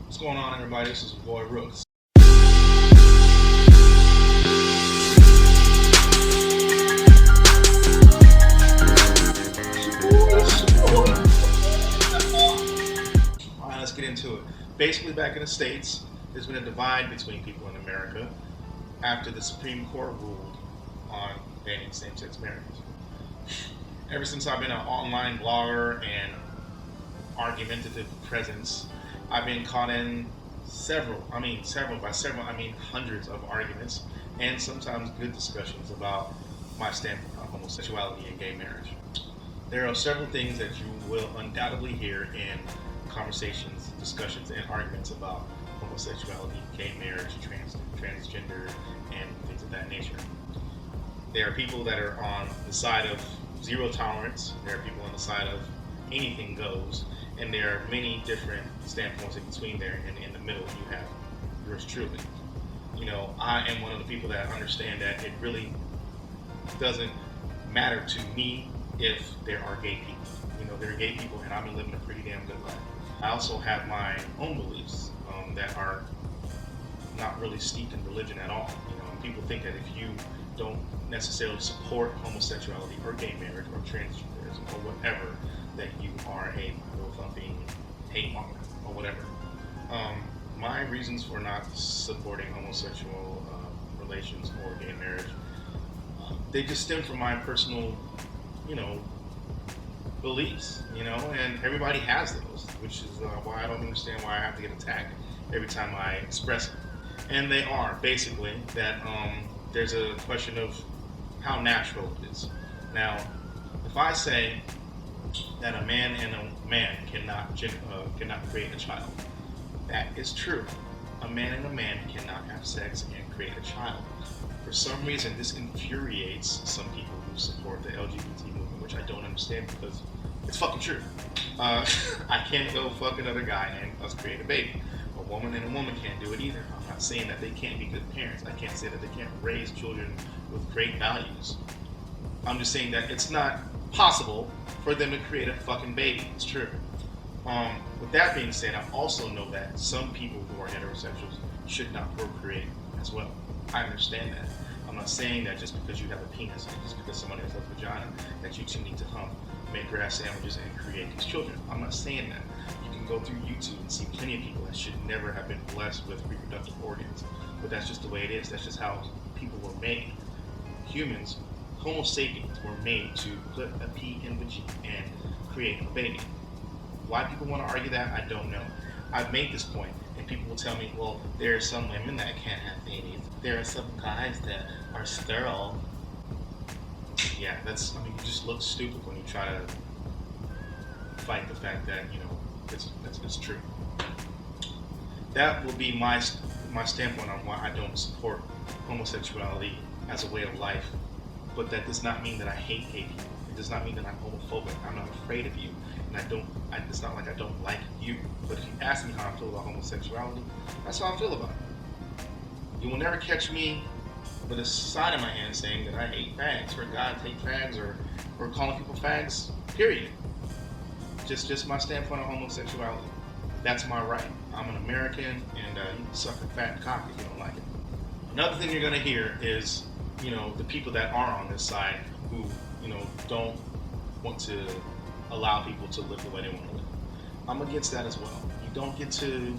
What's going on, everybody? This is your boy Rooks. Alright, let's get into it. Basically, back in the States, there's been a divide between people in America after the Supreme Court ruled on banning same-sex marriage. Ever since I've been an online blogger and argumentative presence, I've been caught in several, I mean hundreds of arguments and sometimes good discussions about my standpoint on homosexuality and gay marriage. There are several things that you will undoubtedly hear in conversations, discussions, and arguments about homosexuality, gay marriage, transgender, and things of that nature. There are people that are on the side of zero tolerance. There are people on the side of anything goes. And there are many different standpoints in between there, and in the middle you have yours truly. You know, I am one of the people that understand that it really doesn't matter to me if there are gay people. You know, there are gay people, and I've been living a pretty damn good life. I also have my own beliefs that are not really steeped in religion at all. You know, and people think that if you don't necessarily support homosexuality or gay marriage or transgenderism or whatever, that you are a thumping hate monger or whatever. My reasons for not supporting homosexual relations or gay marriage, they just stem from my personal, beliefs, and everybody has those, which is why I don't understand why I have to get attacked every time I express it. And they are basically that there's a question of how natural it is. Now, if I say that a man and a man cannot create a child, that is true. A man and a man cannot have sex and create a child. For some reason, this infuriates some people who support the LGBT movement, which I don't understand because it's fucking true. I can't go fuck another guy and us create a baby. A woman and a woman can't do it either. I'm not saying that they can't be good parents. I can't say that they can't raise children with great values. I'm just saying that it's not possible for them to create a fucking baby. It's true. With that being said, I also know that some people who are heterosexuals should not procreate as well. I understand that. I'm not saying that just because you have a penis and just because somebody has a vagina that you two need to hump, make grass sandwiches, and create these children. I'm not saying that. You can go through YouTube and see plenty of people that should never have been blessed with reproductive organs. But that's just the way it is. That's just how people were made. Humans, Homo sapiens, were made to put a pea in the G and create a baby. Why people want to argue that, I don't know. I've made this point, and people will tell me, well, there are some women that can't have babies. There are some guys that are sterile. Yeah, you just look stupid when you try to fight the fact that, it's true. That will be my standpoint on why I don't support homosexuality as a way of life. But that does not mean that I hate gay people. It does not mean that I'm homophobic. I'm not afraid of you. And it's not like I don't like you. But if you ask me how I feel about homosexuality, that's how I feel about it. You will never catch me with a sign in my hand saying that I hate fags, or God hate fags, or calling people fags, period. Just my standpoint on homosexuality. That's my right. I'm an American, and you can suck a fat cock if you don't like it. Another thing you're going to hear is, the people that are on this side who, don't want to allow people to live the way they want to live. I'm against that as well. You don't get to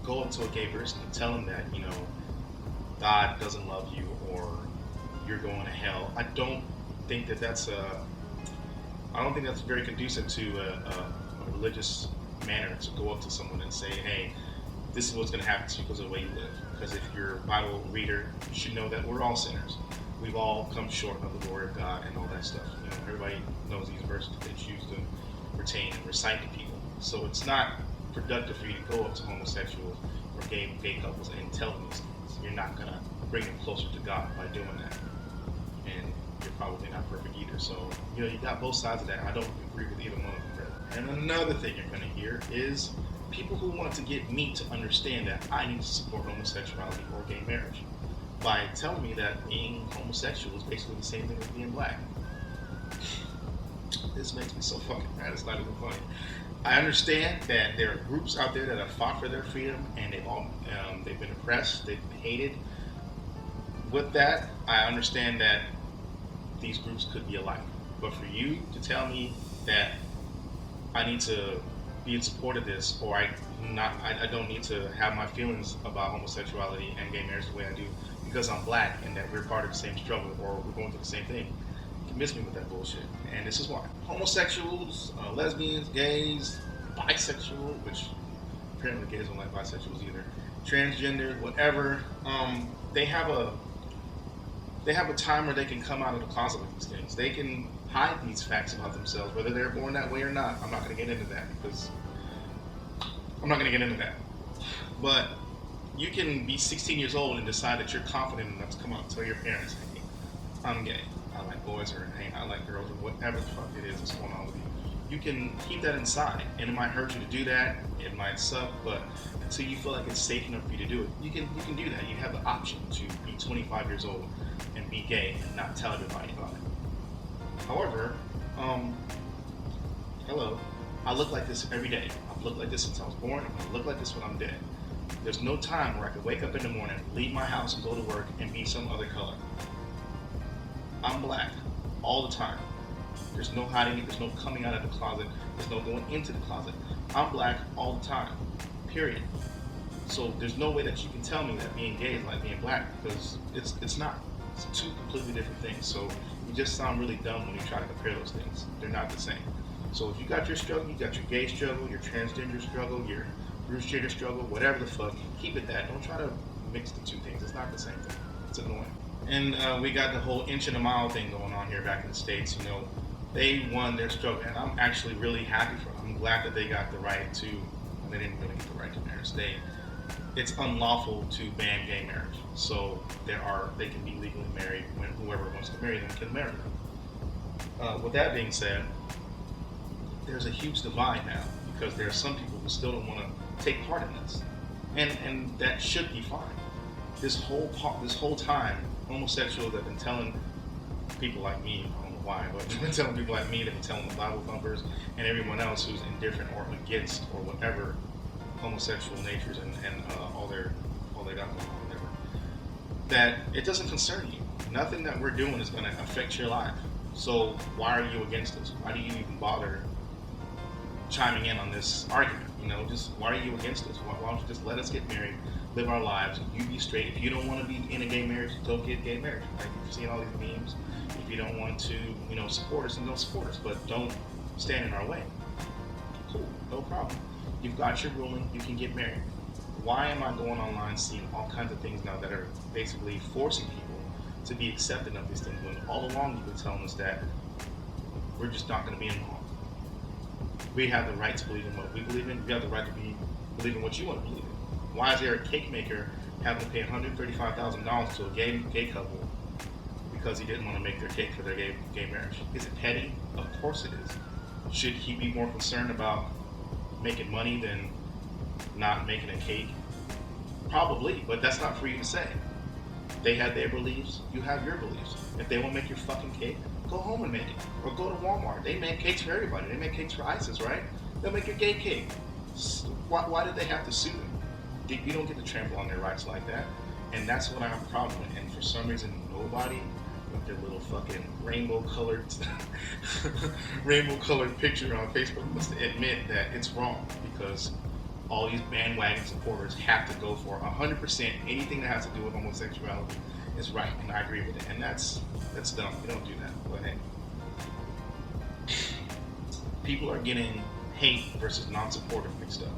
go up to a gay person and tell them that, God doesn't love you or you're going to hell. I don't think that's very conducive to a religious manner to go up to someone and say, hey, this is what's going to happen to you because of the way you live. Because if you're a Bible reader, you should know that we're all sinners. We've all come short of the glory of God and all that stuff. Everybody knows these verses that they choose to retain and recite to people. So it's not productive for you to go up to homosexuals or gay couples and tell them these things. You're not going to bring them closer to God by doing that. And you're probably not perfect either. So, you got both sides of that. I don't agree with either one of them. And another thing you're going to hear is people who want to get me to understand that I need to support homosexuality or gay marriage by telling me that being homosexual is basically the same thing as being black. This makes me so fucking mad, it's not even funny. I understand that there are groups out there that have fought for their freedom, and they've been oppressed, they've been hated. With that, I understand that these groups could be alike. But for you to tell me that I need to be in support of this, or I don't need to have my feelings about homosexuality and gay marriage the way I do because I'm black and that we're part of the same struggle or we're going through the same thing. You can miss me with that bullshit. And this is why. Homosexuals, lesbians, gays, bisexual, which apparently gays don't like bisexuals either, transgender, whatever, they have a time where they can come out of the closet with these things. They can hide these facts about themselves, whether they're born that way or not. I'm not going to get into that because I'm not going to get into that. But you can be 16 years old and decide that you're confident enough to come out and tell your parents, hey, I'm gay. I like boys, or hey, I like girls, or whatever the fuck it is that's going on with you. You can keep that inside, and it might hurt you to do that. It might suck, but until you feel like it's safe enough for you to do it, you can do that. You have the option to be 25 years old and be gay and not tell everybody about it. However, hello, I look like this every day. I've looked like this since I was born. I'm gonna look like this when I'm dead. There's no time where I could wake up in the morning, leave my house and go to work and be some other color. I'm black all the time. There's no hiding it, there's no coming out of the closet, there's no going into the closet. I'm black all the time, period. So there's no way that you can tell me that being gay is like being black, because it's not. It's two completely different things. So you just sound really dumb when you try to compare those things. They're not the same. So if you got your struggle, you got your gay struggle, your transgender struggle, your Bruce Jenner struggle, whatever the fuck, keep it that. Don't try to mix the two things. It's not the same thing. It's annoying. And we got the whole inch and a mile thing going on here back in the States. You know, they won their struggle, and I'm actually really happy for them. I'm glad that they got the right to, well, they didn't really get the right to marriage. It's unlawful to ban gay marriage. So they can be legally married when whoever wants to marry them can marry them. With that being said, there's a huge divide now because there are some people who still don't want to take part in this, and that should be fine. This whole time, homosexuals have been telling people like me, I don't know why, but they've been telling people like me, they've been telling the Bible thumpers and everyone else who's indifferent or against or whatever homosexual natures and all they got going on, whatever, that it doesn't concern you. Nothing that we're doing is going to affect your life. So why are you against this? Why do you even bother chiming in on this argument? You know, just why are you against this? Why don't you just let us get married, live our lives, you be straight. If you don't want to be in a gay marriage, don't get gay marriage. Like, you've seen all these memes. If you don't want to, support us, then don't support us, but don't stand in our way. Cool, no problem. You've got your ruling, you can get married. Why am I going online seeing all kinds of things now that are basically forcing people to be accepting of these things when all along you've been telling us that we're just not going to be involved? We have the right to believe in what we believe in. We have the right to believe in what you want to believe in. Why is there a cake maker having to pay $135,000 to a gay couple because he didn't want to make their cake for their gay marriage? Is it petty? Of course it is. Should he be more concerned about making money than not making a cake? Probably, but that's not for you to say. They have their beliefs, you have your beliefs. If they won't make your fucking cake, go home and make it. Or go to Walmart. They make cakes for everybody. They make cakes for ISIS, right? They'll make your gay cake. Why did they have to sue them? You don't get to trample on their rights like that. And that's what I have a problem with. And for some reason, nobody with their little fucking rainbow-colored picture on Facebook wants to admit that it's wrong, because all these bandwagon supporters have to go for 100% anything that has to do with homosexuality is right, and I agree with it. And that's dumb. You don't do that. But hey, people are getting hate versus non-supportive mixed up.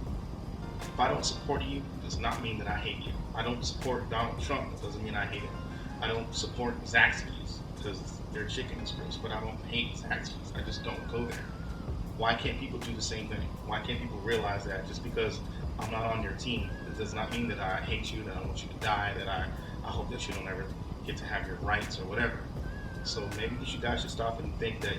If I don't support you, it does not mean that I hate you. I don't support Donald Trump, it doesn't mean I hate him. I don't support Zaxby's because their chicken is gross, but I don't hate Zaxby's. I just don't go there. Why can't people do the same thing? Why can't people realize that just because I'm not on your team, it does not mean that I hate you, that I want you to die, that I hope that you don't ever get to have your rights or whatever. So maybe you guys should stop and think that,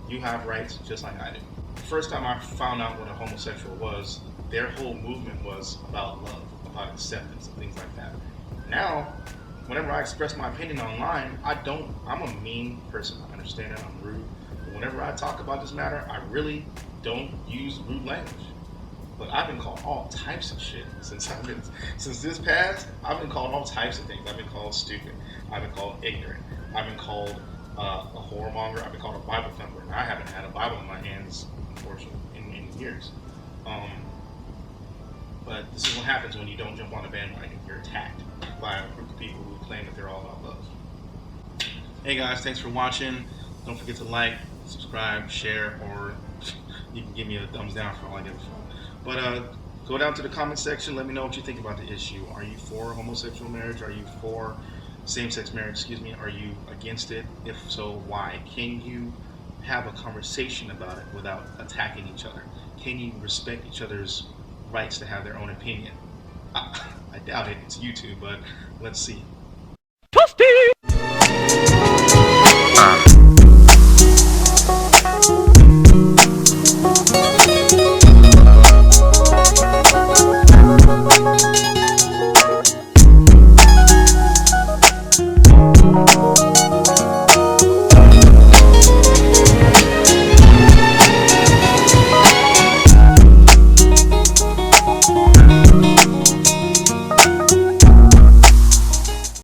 you have rights just like I do. The first time I found out what a homosexual was, their whole movement was about love, about acceptance and things like that. Now, whenever I express my opinion online, I'm a mean person. I understand that I'm rude. But whenever I talk about this matter, I really don't use rude language. But I've been called all types of shit since this past. I've been called all types of things. I've been called stupid. I've been called ignorant. I've been called a whoremonger. I've been called a Bible thumper. And I haven't had a Bible in my hands, unfortunately, in years. But this is what happens when you don't jump on a bandwagon. You're attacked by a group of people who claim that they're all about love. Hey guys, thanks for watching. Don't forget to like, subscribe, share, or you can give me a thumbs down for all I give a fuck. But go down to the comment section. Let me know what you think about the issue. Are you for homosexual marriage? Are you for same-sex marriage? Excuse me. Are you against it? If so, why? Can you have a conversation about it without attacking each other? Can you respect each other's rights to have their own opinion? I doubt it. It's YouTube, but let's see.